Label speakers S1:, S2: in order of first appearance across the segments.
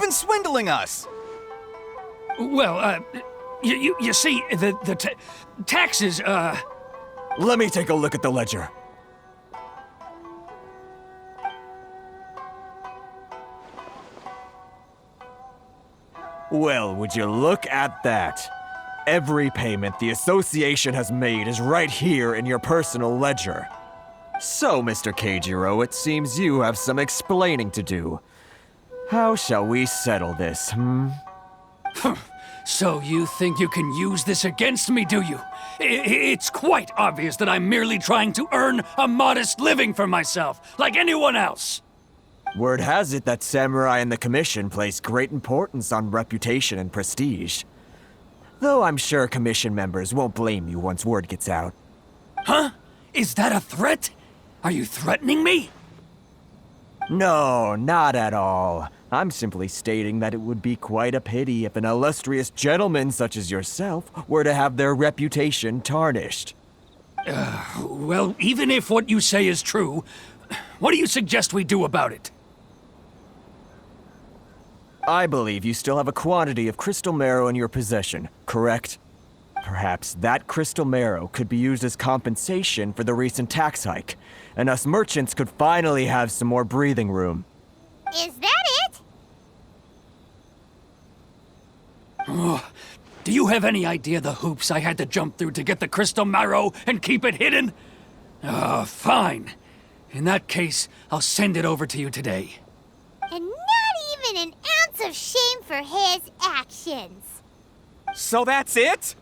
S1: been swindling us!
S2: Well, you see, the taxes,
S3: Let me take a look at the ledger. Well, would you look at that? Every payment the association has made is right here in your personal ledger. So, Mr. Keijiro, it seems you have some explaining to do. How shall we settle this,
S2: So you think you can use this against me, do you? It's quite obvious that I'm merely trying to earn a modest living for myself, like anyone else.
S3: Word has it that samurai and the commission place great importance on reputation and prestige. Though I'm sure commission members won't blame you once word gets out.
S2: Huh? Is that a threat? Are you threatening me?
S3: No, not at all. I'm simply stating that it would be quite a pity if an illustrious gentleman such as yourself were to have their reputation tarnished.
S2: Well, even if what you say is true, what do you suggest we do about it?
S3: I believe you still have a quantity of crystal marrow in your possession, correct? Perhaps that crystal marrow could be used as compensation for the recent tax hike, and us merchants could finally have some more breathing room.
S4: Is that it?
S2: Do you have any idea the hoops I had to jump through to get the crystal marrow and keep it hidden? Fine. In that case, I'll send it over to you today.
S4: And not even an ounce of shame for his actions.
S1: So that's it?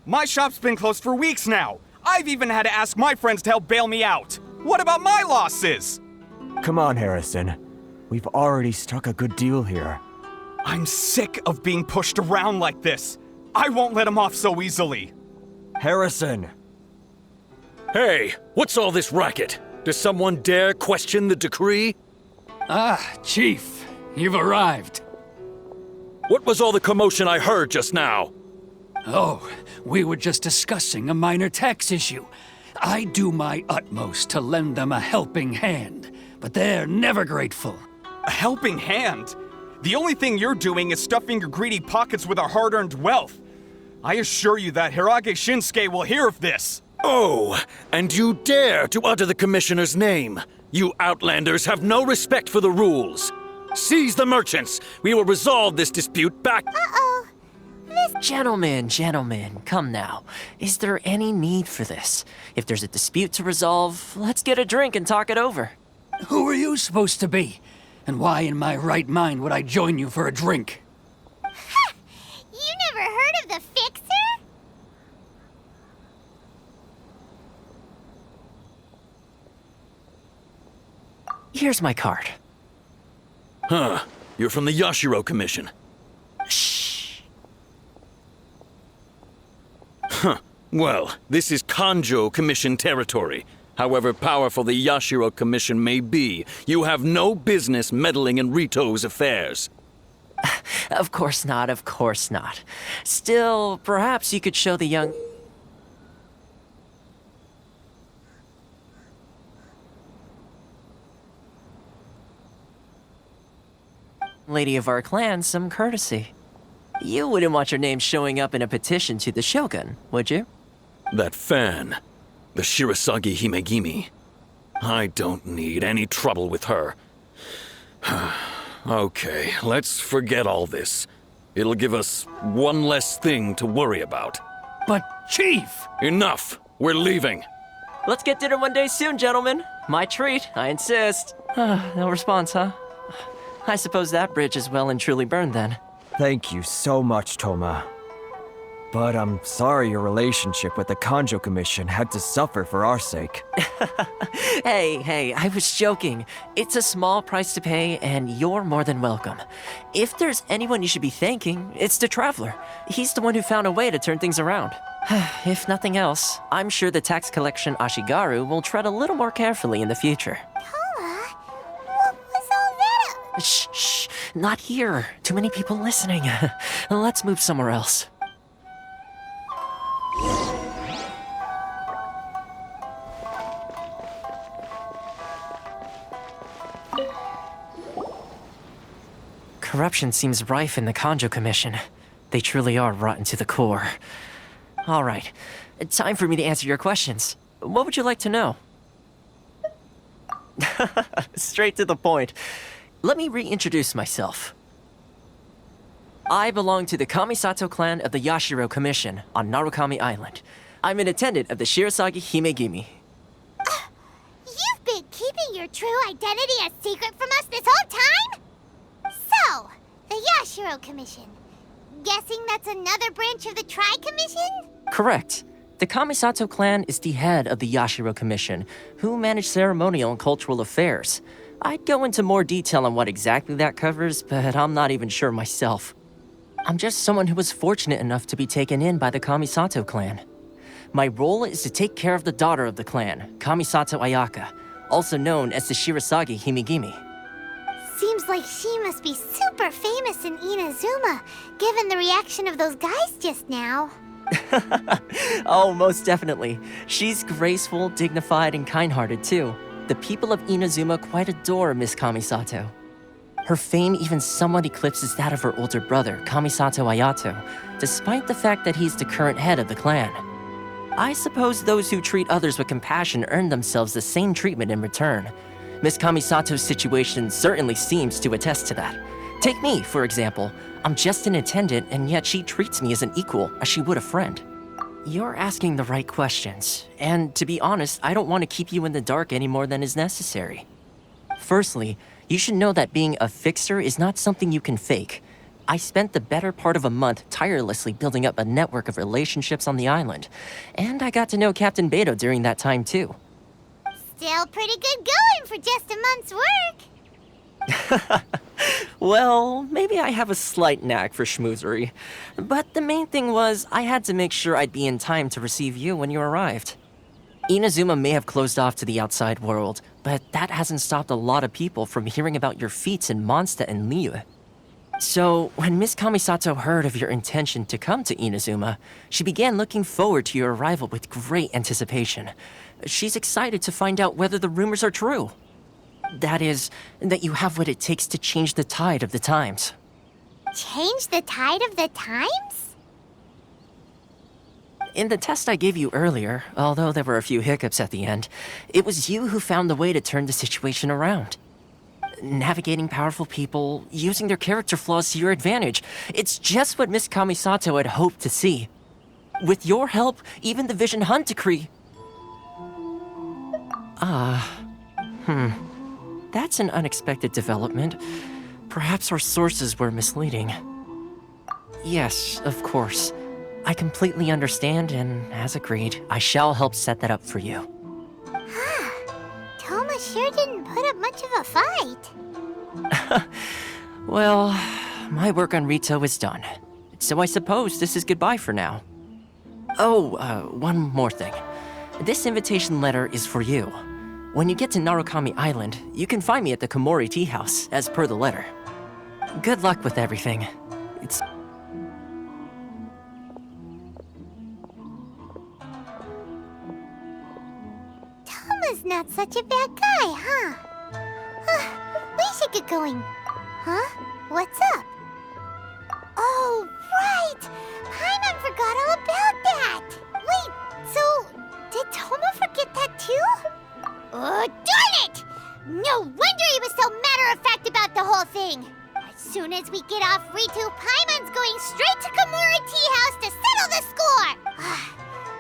S1: My shop's been closed for weeks now. I've even had to ask my friends to help bail me out. What about my losses?
S3: Come on, Harrison. We've already struck a good deal here.
S1: I'm sick of being pushed around like this. I won't let him off so easily.
S3: Harrison!
S5: Hey, what's all this racket? Does someone dare question the decree?
S2: Chief, you've arrived.
S5: What was all the commotion I heard just now?
S2: Oh, we were just discussing a minor tax issue. I do my utmost to lend them a helping hand, but they're never grateful.
S1: A helping hand? The only thing you're doing is stuffing your greedy pockets with our hard-earned wealth. I assure you that Hirage Shinsuke will hear of this.
S5: Oh, and you dare to utter the commissioner's name. You outlanders have no respect for the rules. Seize the merchants. We will resolve this dispute back.
S4: Uh-oh.
S6: Gentlemen, come now. Is there any need for this? If there's a dispute to resolve, let's get a drink and talk it over.
S2: Who are you supposed to be? And why in my right mind would I join you for a drink?
S4: You never heard of the Fixer?
S6: Here's my card.
S5: Huh. You're from the Yashiro Commission.
S6: Shh.
S5: Huh. Well, this is Kanjo Commission territory. However powerful the Yashiro Commission may be, you have no business meddling in Rito's affairs.
S6: Of course not. Still, perhaps you could show the young lady of our clan some courtesy. You wouldn't want your name showing up in a petition to the Shogun, would you?
S5: That fan, the Shirasagi Himegimi. I don't need any trouble with her. Okay, let's forget all this. It'll give us one less thing to worry about.
S2: But, Chief!
S5: Enough! We're leaving.
S6: Let's get dinner one day soon, gentlemen. My treat, I insist. No response, huh? I suppose that bridge is well and truly burned then.
S3: Thank you so much, Toma. But I'm sorry your relationship with the Kanjo Commission had to suffer for our sake.
S6: Hey, I was joking. It's a small price to pay, and you're more than welcome. If there's anyone you should be thanking, it's the Traveler. He's the one who found a way to turn things around. If nothing else, I'm sure the tax collection Ashigaru will tread a little more carefully in the future.
S4: Toma, what was all that?
S6: Shh, not here. Too many people listening. Let's move somewhere else. Corruption seems rife in the Kanjo Commission. They truly are rotten to the core. All right, time for me to answer your questions. What would you like to know? Straight to the point. Let me reintroduce myself. I belong to the Kamisato clan of the Yashiro Commission on Narukami Island. I'm an attendant of the Shirasagi Himegimi.
S4: You've been keeping your true identity a secret from us this whole time? So, the Yashiro Commission. Guessing that's another branch of the Tri-Commission?
S6: Correct. The Kamisato clan is the head of the Yashiro Commission, who manage ceremonial and cultural affairs. I'd go into more detail on what exactly that covers, but I'm not even sure myself. I'm just someone who was fortunate enough to be taken in by the Kamisato clan. My role is to take care of the daughter of the clan, Kamisato Ayaka, also known as the Shirasagi Himegimi.
S4: Seems like she must be super famous in Inazuma, given the reaction of those guys just now.
S6: Oh, most definitely. She's graceful, dignified, and kind-hearted too. The people of Inazuma quite adore Miss Kamisato. Her fame even somewhat eclipses that of her older brother, Kamisato Ayato, despite the fact that he's the current head of the clan. I suppose those who treat others with compassion earn themselves the same treatment in return. Miss Kamisato's situation certainly seems to attest to that. Take me, for example. I'm just an attendant, and yet she treats me as an equal, as she would a friend. You're asking the right questions, and to be honest, I don't want to keep you in the dark any more than is necessary. Firstly, you should know that being a fixer is not something you can fake. I spent the better part of a month tirelessly building up a network of relationships on the island, and I got to know Captain Beto during that time too.
S4: Still pretty good going for just a month's work.
S6: Well, maybe I have a slight knack for schmoozery, but the main thing was I had to make sure I'd be in time to receive you when you arrived. Inazuma may have closed off to the outside world, but that hasn't stopped a lot of people from hearing about your feats in Mondstadt and Liyue. So, when Miss Kamisato heard of your intention to come to Inazuma, she began looking forward to your arrival with great anticipation. She's excited to find out whether the rumors are true. That is, that you have what it takes to change the tide of the times.
S4: Change the tide of the times?
S6: In the test I gave you earlier, although there were a few hiccups at the end, it was you who found the way to turn the situation around. Navigating powerful people, using their character flaws to your advantage. It's just what Miss Kamisato had hoped to see. With your help, even the Vision Hunt decree... That's an unexpected development. Perhaps our sources were misleading. Yes, of course. I completely understand, and as agreed, I shall help set that up for you.
S4: Toma sure didn't put up much of a fight.
S6: Well, my work on Rito is done. So I suppose this is goodbye for now. Oh, one more thing. This invitation letter is for you. When you get to Narukami Island, you can find me at the Komori Tea House, as per the letter. Good luck with everything. It's...
S4: Toma's not such a bad guy, huh? We should get going. Huh? What's up? Oh, right! Paimon forgot all about that! Wait, so did Toma forget that too? Oh, darn it! No wonder he was so matter-of-fact about the whole thing! As soon as we get off Ritu, Paimon's going straight to Komori Tea House to settle the score!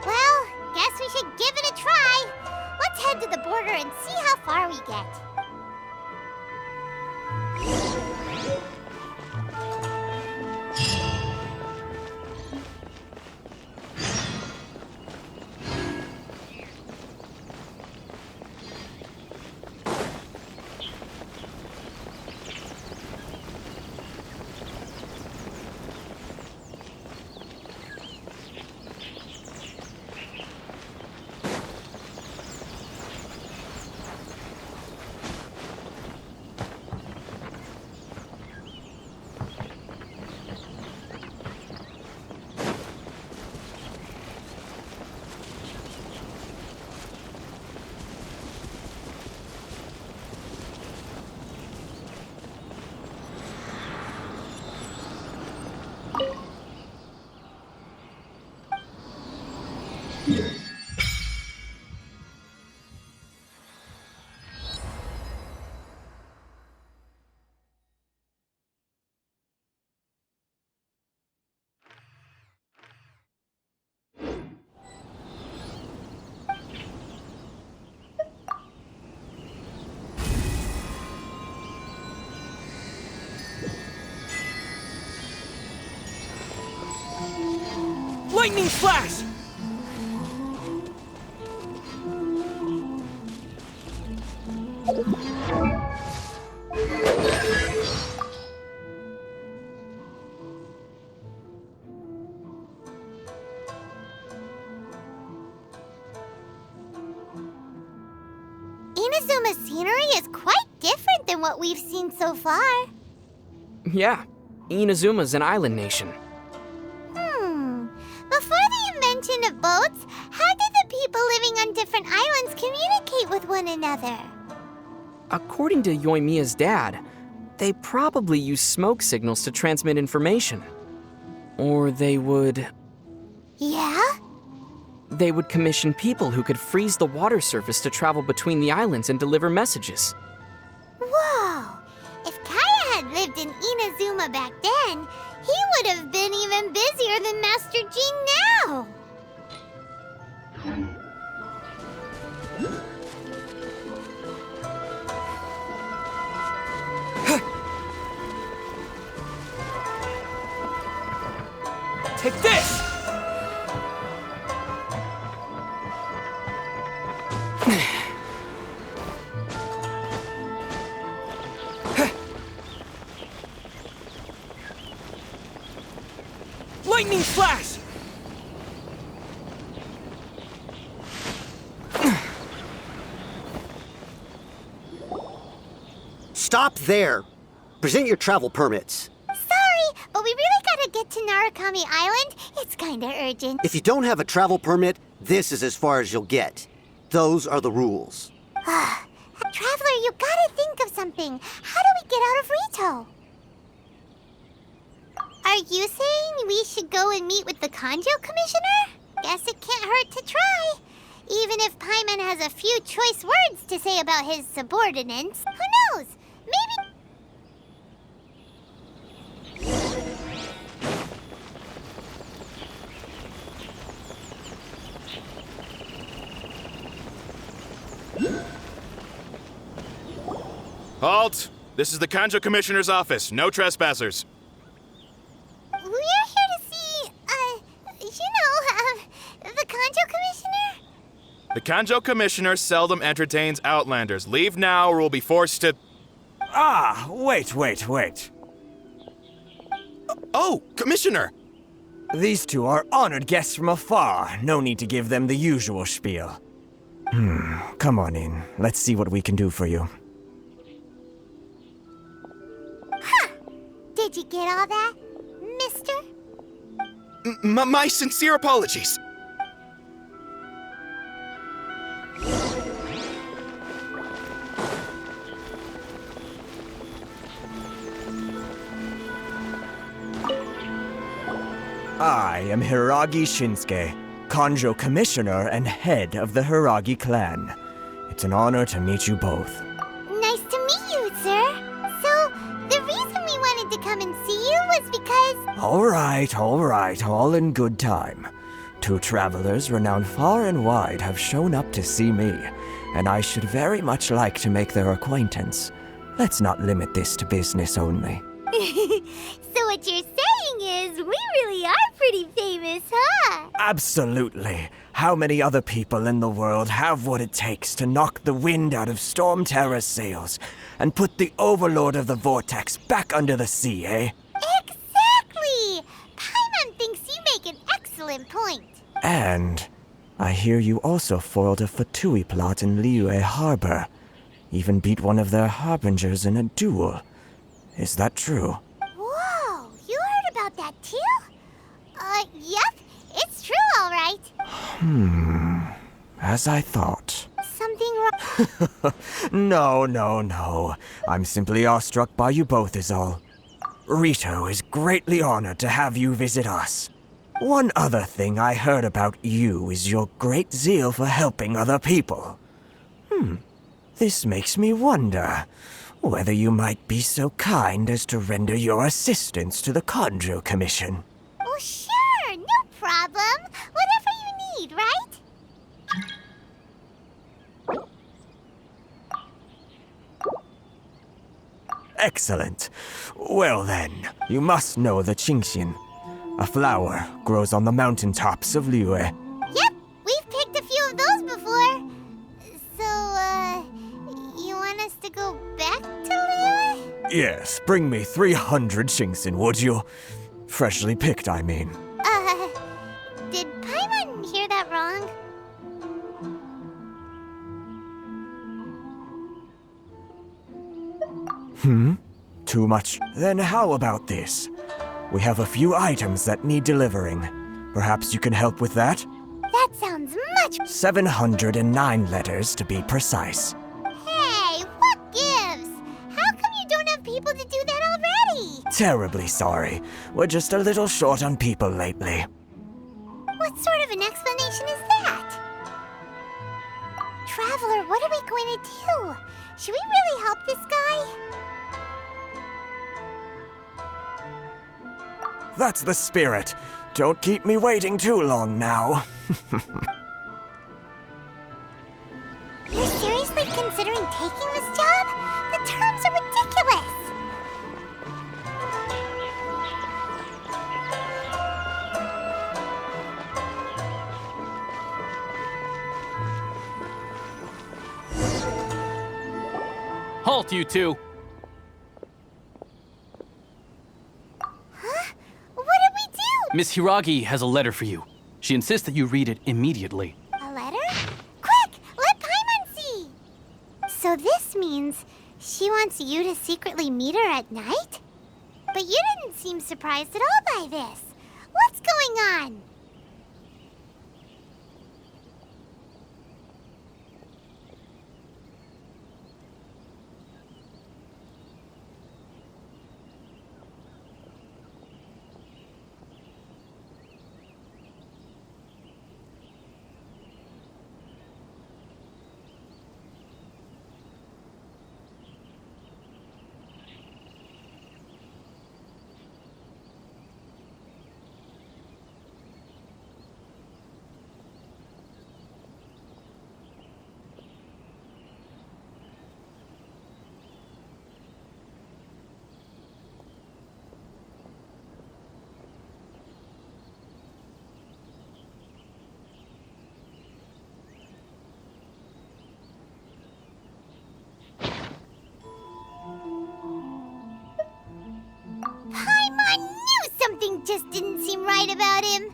S4: Well, guess we should give it a try. Let's head to the border and see how far we get.
S7: Lightning flash!
S4: Inazuma's scenery is quite different than what we've seen so far.
S7: Yeah, Inazuma's an island nation.
S4: Before the invention of boats, how did the people living on different islands communicate with one another?
S7: According to Yoimiya's dad, they probably use smoke signals to transmit information. Or they would
S4: Yeah?
S7: commission people who could freeze the water surface to travel between the islands and deliver messages.
S4: Whoa! If Kaya had lived in Inazuma back then, he would have been even busier than Master Gene now!
S7: Take this! Lightning flash!
S8: Stop there. Present your travel permits.
S4: Sorry, but we really gotta get to Narukami Island. It's kinda urgent.
S8: If you don't have a travel permit, this is as far as you'll get. Those are the rules.
S4: Traveler, you gotta think of something. How do we get out of Rito? Are you saying we should go and meet with the Kanjo Commissioner? Guess it can't hurt to try. Even if Paimon has a few choice words to say about his subordinates, who knows? Maybe...
S1: Halt! This is the Kanjo Commissioner's office. No trespassers.
S4: We're here to see, the Kanjo Commissioner?
S1: The Kanjo Commissioner seldom entertains Outlanders. Leave now or we'll be forced to...
S3: Ah, wait.
S1: Oh, Commissioner!
S3: These two are honored guests from afar. No need to give them the usual spiel. Come on in. Let's see what we can do for you.
S4: Did you get all that, mister?
S1: My sincere apologies.
S3: I am Hiragi Shinsuke, Kanjo Commissioner and head of the Hiragi clan. It's an honor to meet you both.
S4: Nice to meet you, sir. So, the reason we wanted to come and see you was because...
S3: All right, all in good time. Two travelers renowned far and wide have shown up to see me, and I should very much like to make their acquaintance. Let's not limit this to business only.
S4: So what you're saying is, we really are pretty famous, huh?
S3: Absolutely. How many other people in the world have what it takes to knock the wind out of Storm Terror's sails and put the Overlord of the Vortex back under the sea, eh?
S4: Exactly! Paimon thinks you make an excellent point.
S3: And I hear you also foiled a Fatui plot in Liyue Harbor. Even beat one of their harbingers in a duel. Is that true?
S4: Whoa, you heard about that too? Yep, it's true, all right.
S3: As I thought.
S4: Something wrong?
S3: No. I'm simply awestruck by you both is all. Rito is greatly honored to have you visit us. One other thing I heard about you is your great zeal for helping other people. This makes me wonder whether you might be so kind as to render your assistance to the Conjo Commission.
S4: Oh, sure, no problem. Whatever you need, right?
S3: Excellent. Well then, you must know the Qingxian. A flower grows on the mountaintops of Liyue.
S4: Yep, we've picked a few of those before. So, you want us to go back to Liyue?
S3: Yes, bring me 300 Qingxian, would you? Freshly picked, I mean.
S4: Did Paimon hear that wrong?
S3: Too much? Then how about this? We have a few items that need delivering. Perhaps you can help with that?
S4: That sounds much...
S3: 709 letters to be precise.
S4: Hey, what gives? How come you don't have people to do that already?
S3: Terribly sorry. We're just a little short on people lately.
S4: What sort of an explanation is that? Traveler, what are we going to do? Should we really help this guy?
S3: That's the spirit. Don't keep me waiting too long now.
S4: You're seriously considering taking this job? The terms are ridiculous!
S2: Halt, you two!
S4: What did we do?
S2: Miss Hiragi has a letter for you. She insists that you read it immediately.
S4: A letter? Quick! Let Paimon see! So this means she wants you to secretly meet her at night? But you didn't seem surprised at all by this. What's going on? Paimon knew something just didn't seem right about him.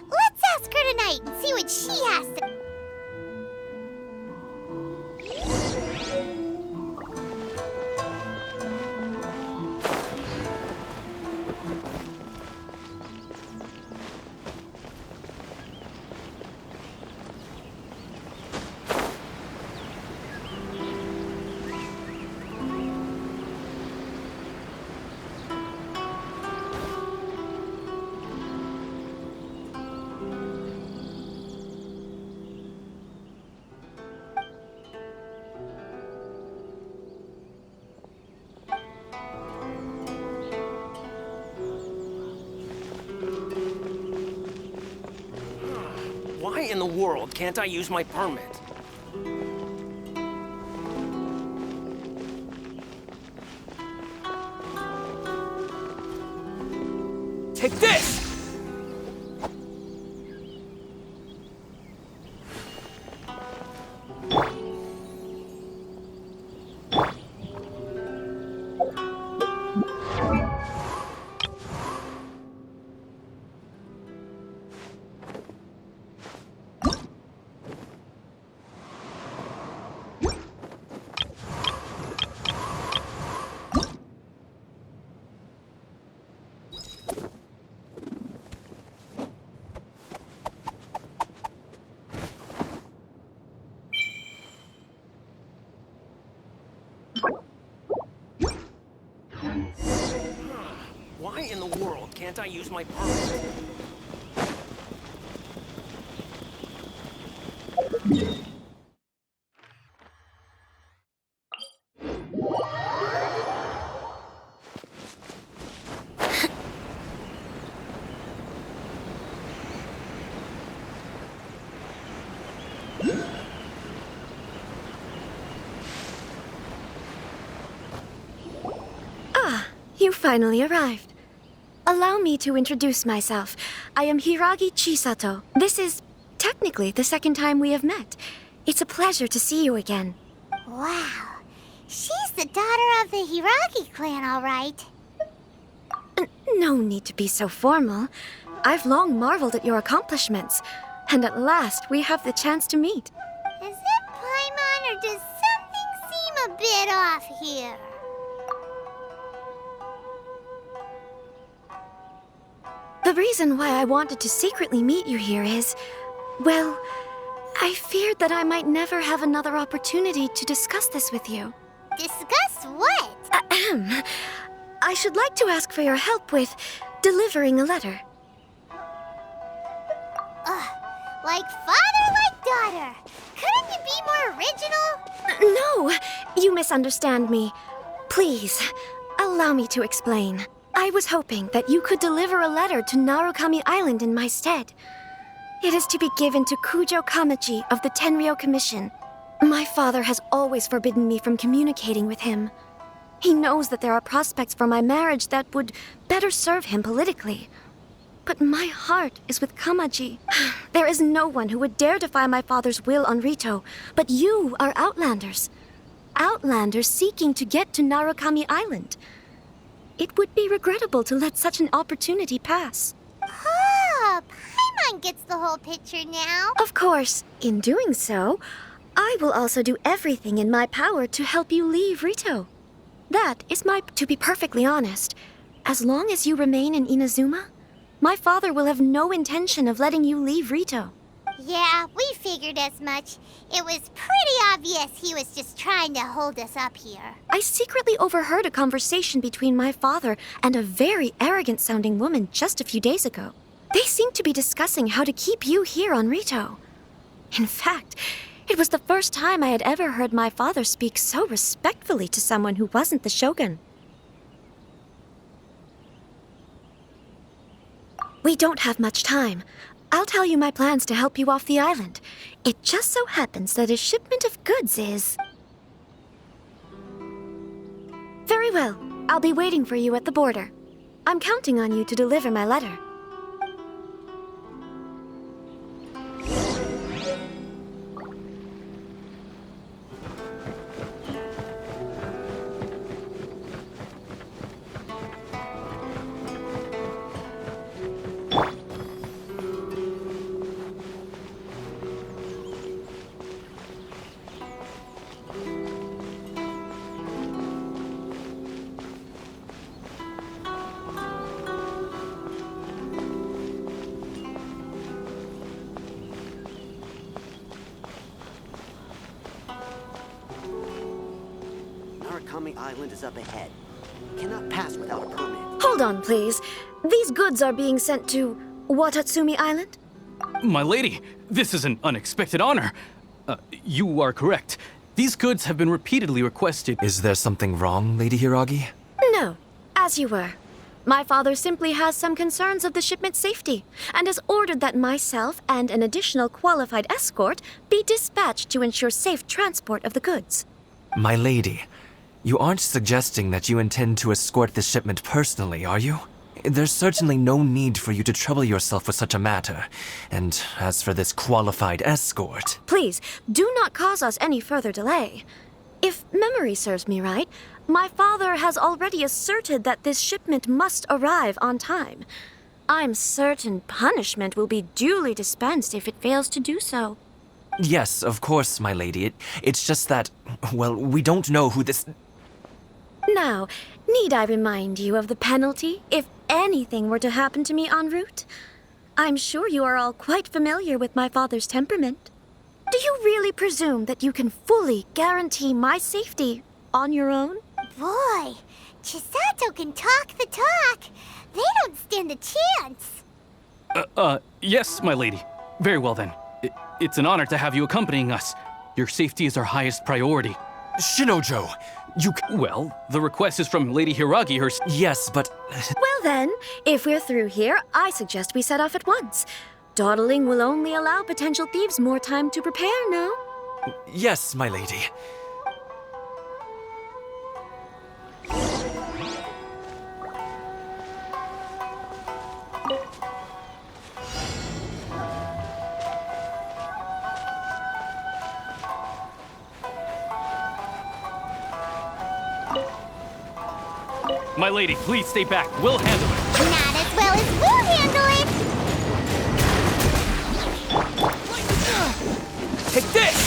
S4: Let's ask her tonight and see what she has to...
S9: Why in the world can't I use my permit? Take this! Why in the world can't I use my permit?
S10: You finally arrived. Allow me to introduce myself. I am Hiragi Chisato. This is technically the second time we have met. It's a pleasure to see you again.
S4: Wow. She's the daughter of the Hiragi clan, all right.
S10: No need to be so formal. I've long marveled at your accomplishments, and at last we have the chance to meet.
S4: Is it Paimon, or does something seem a bit off here?
S10: The reason why I wanted to secretly meet you here is, well, I feared that I might never have another opportunity to discuss this with you.
S4: Discuss what?
S10: Ahem. I should like to ask for your help with delivering a letter.
S4: Like father, like daughter. Couldn't you be more original?
S10: No, you misunderstand me. Please, allow me to explain. I was hoping that you could deliver a letter to Narukami Island in my stead. It is to be given to Kujo Kamachi of the Tenryou Commission. My father has always forbidden me from communicating with him. He knows that there are prospects for my marriage that would better serve him politically. But my heart is with Kamaji. There is no one who would dare defy my father's will on Rito, but you are Outlanders. Outlanders seeking to get to Narukami Island. It would be regrettable to let such an opportunity pass.
S4: Oh, Paimon gets the whole picture now.
S10: Of course, in doing so, I will also do everything in my power to help you leave Rito. That is to be perfectly honest, as long as you remain in Inazuma, my father will have no intention of letting you leave Rito.
S4: Yeah, we figured as much. It was pretty obvious he was just trying to hold us up here.
S10: I secretly overheard a conversation between my father and a very arrogant-sounding woman just a few days ago. They seemed to be discussing how to keep you here on Rito. In fact, it was the first time I had ever heard my father speak so respectfully to someone who wasn't the shogun. We don't have much time. I'll tell you my plans to help you off the island. It just so happens that a shipment of goods is... Very well. I'll be waiting for you at the border. I'm counting on you to deliver my letter.
S8: Narukami Island is up ahead. Cannot pass without a permit.
S10: Hold on, please. These goods are being sent to Watatsumi Island?
S11: My lady, this is an unexpected honor. You are correct. These goods have been repeatedly requested.
S12: Is there something wrong, Lady Hiragi?
S10: No, as you were. My father simply has some concerns of the shipment's safety, and has ordered that myself and an additional qualified escort be dispatched to ensure safe transport of the goods.
S12: My lady, you aren't suggesting that you intend to escort this shipment personally, are you? There's certainly no need for you to trouble yourself with such a matter. And as for this qualified escort...
S10: Please, do not cause us any further delay. If memory serves me right, my father has already asserted that this shipment must arrive on time. I'm certain punishment will be duly dispensed if it fails to do so.
S12: Yes, of course, my lady. It's just that, well, we don't know who this...
S10: Now, need I remind you of the penalty if anything were to happen to me en route? I'm sure you are all quite familiar with my father's temperament. Do you really presume that you can fully guarantee my safety on your own?
S4: Boy, Chisato can talk the talk. They don't stand a chance.
S11: Yes, my lady. Very well then. It's an honor to have you accompanying us. Your safety is our highest priority.
S12: Shinojo,
S11: Well, the request is from Lady Hiragi herself.
S12: Yes, but...
S10: Well then, if we're through here, I suggest we set off at once. Dawdling will only allow potential thieves more time to prepare, no?
S12: Yes, my lady.
S11: My lady, please stay back. We'll handle it.
S4: Not as well as we'll handle it.
S3: Take this!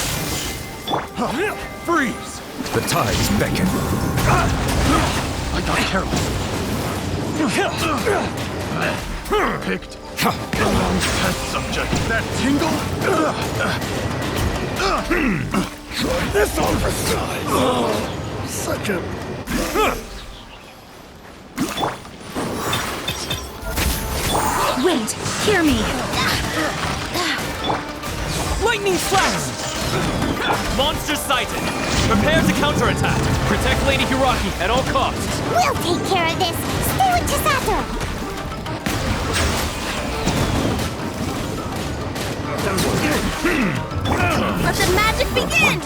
S3: Freeze! The tides beckon.
S2: I got careless. Picked the wrong test subject. That tingle? Try this on for size. Such a...
S10: Wait, hear me.
S11: Lightning slash! Monster sighted. Prepare to counterattack. Protect Lady Hiragi at all costs.
S4: We'll take care of this. Stay with Chisato.
S10: Let the magic begin!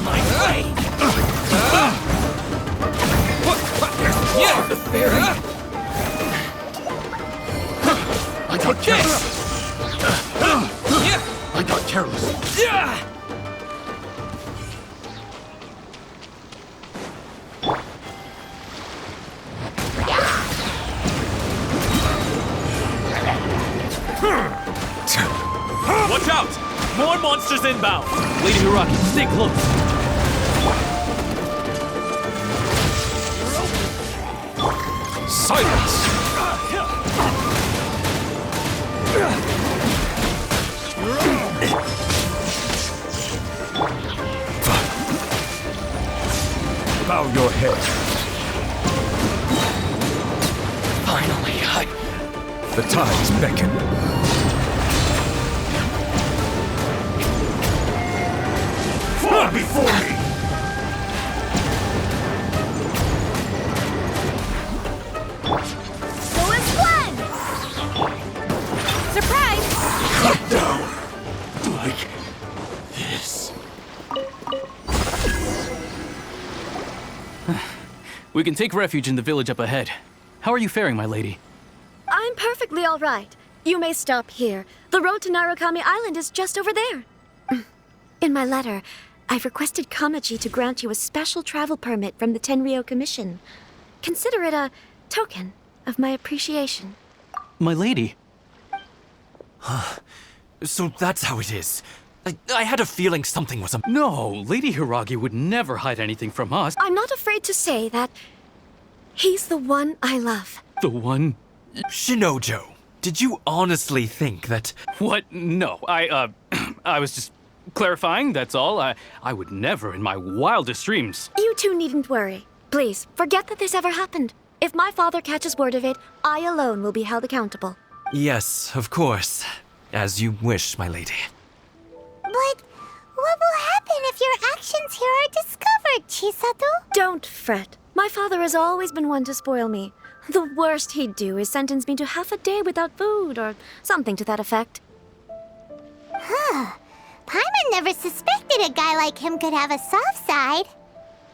S11: My way! Yeah! The fairy!
S2: I got careless. I got careless.
S11: Watch out! More monsters inbound! Lady Hiragi, stay close.
S2: Silence!
S3: Bow your head.
S2: Finally,
S3: The tides beckon.
S2: Fall before me!
S10: Go as one! Surprise!
S2: Cut down! Like this.
S11: We can take refuge in the village up ahead. How are you faring, my lady?
S10: I'm perfectly all right. You may stop here. The road to Narukami Island is just over there. In my letter, I've requested Kamaji to grant you a special travel permit from the Tenryou Commission. Consider it a token of my appreciation.
S11: My lady.
S12: So that's how it is. I had a feeling something was
S11: No, Lady Hiragi would never hide anything from us.
S10: I'm not afraid to say that he's the one I love.
S11: The one...
S12: Shinojo, did you honestly think that...
S11: What? No, I was just clarifying, that's all. I would never in my wildest dreams.
S10: You two needn't worry. Please, forget that this ever happened. If my father catches word of it, I alone will be held accountable.
S12: Yes, of course. As you wish, my lady.
S4: But what will happen if your actions here are discovered, Chisato?
S10: Don't fret. My father has always been one to spoil me. The worst he'd do is sentence me to half a day without food or something to that effect.
S4: Huh. Paimon never suspected a guy like him could have a soft side.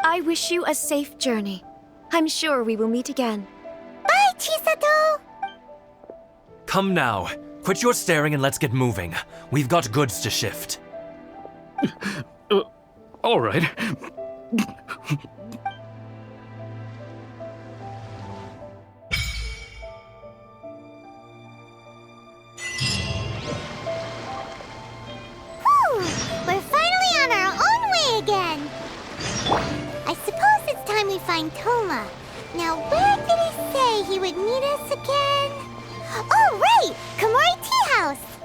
S10: I wish you a safe journey. I'm sure we will meet again.
S4: Bye, Chisato!
S12: Come now. Quit your staring and let's get moving. We've got goods to shift.
S11: All right.
S4: Whew, we're finally on our own way again. I suppose it's time we find Toma. Now, where did he say he would meet us again? Oh, right! Komori Tea House!